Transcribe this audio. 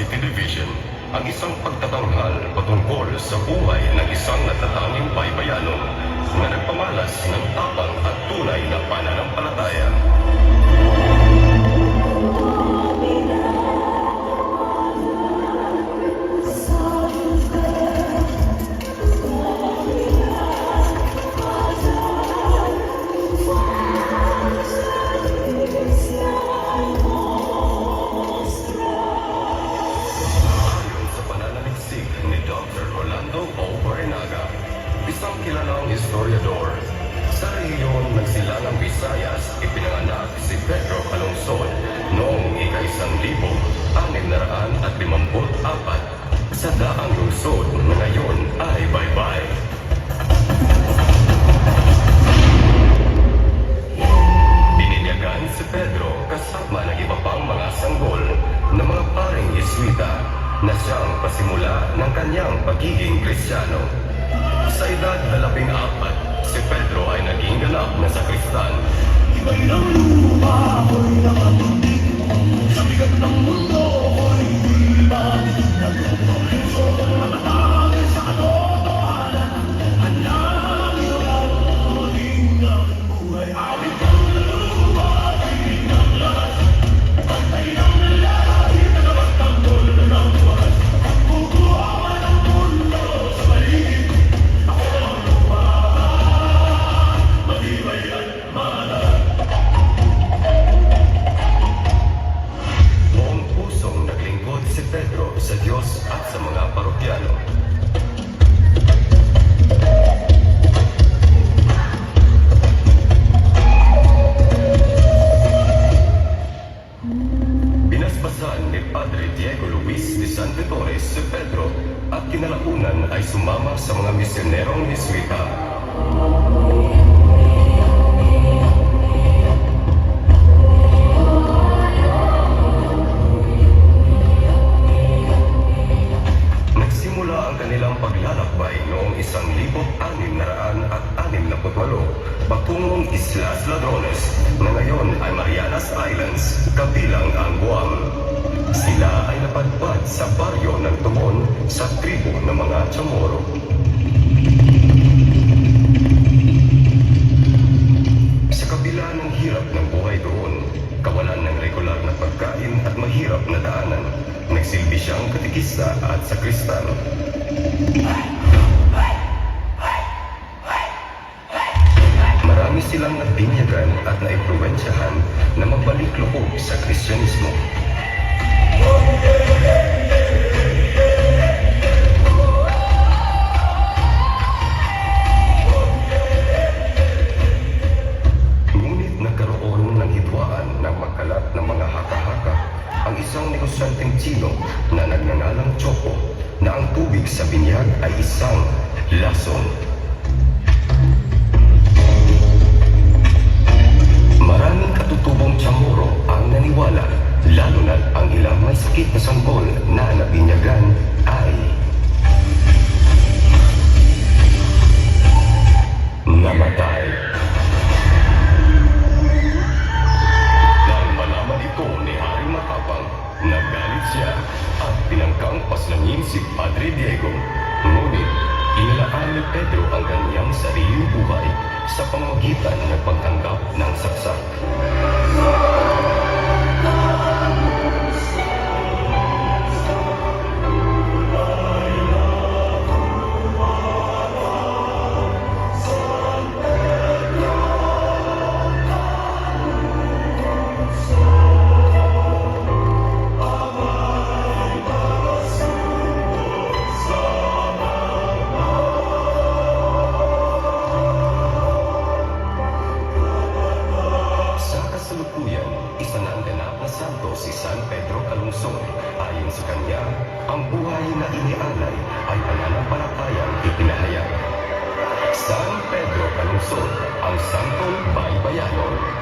City Division, ang isang pagtatanghal patungkol sa buhay ng isang natatanging baybayano na nagpamalas ng tapang at tunay na pananampalataya. Isang kilalang historiador, sa rehiyon ng Silangang Visayas, ipinanganak si Pedro Calungsod noong ika-1654 sa daang lungsod na ngayon ay Baybay. Bininyagan si Pedro kasama ng iba pang mga sanggol na mga paring Jesuita na siyang pasimula ng kanyang pagiging Kristiyano. Sa edad na 14, si Pedro ay naging ganap na sakristan. Iba'y ng lupa ako'y nakatundig, sa bigat ng mundo ako'y di matitinag. So kung matatangin sa katotohanan, hanapin ang muling aking buhay. Awit ang lupa, tingin ng lahat, pantay ng lalaki na napagtanggol ng buwan. Ang bubuhawan ng mundo sa paligid. Buong pusong naglingkod si Pedro sa Diyos at sa mga parokyano. Binasbasan ni Padre Diego Luis de Santetones si Pedro at kinalakunan ay sumama sa mga misyonerong Jesuita. Nagsimula ang kanilang paglalakbay noong 1668 patungong Islas Ladrones na ngayon ay Marianas Islands, kabilang ang Guam. Sila ay napadpad sa baryo ng Tumon sa tribo ng mga Chamorro. Sa kabila ng hirap ng buhay doon, kawalan ng regular na pagkain at mahirap na daanan, nagsilbi siyang katikista at sakristan. Marami silang nabinyagan at naimpluwensyahan na magbalik loob sa Kristyanismo. Ngunit nagkaroon ng hidwaan ng magkalat ng mga haka-haka ang isang negosyanteng Tsino na nagngangalang Choco na ang tubig sa binyag ay isang lason. Maraming katutubong Chamorro ang naniwala, lalo na ang ilang may sakit na sanggol na nabinyagan ay namatay. Nang malaman ito ni Haring Matapang, nagalit siya at pinangkang paslangin si Padre Diego. Ngunit inilaan ni Pedro ang kanyang sariling buhay sa pamamagitan ng pagtanggap ng saksak. Si San Pedro Calungsod, ayon sa kanya, ang buhay na inialay ay pananampalatayang ipinahayag. San Pedro Calungsod, ang santong baybayanon.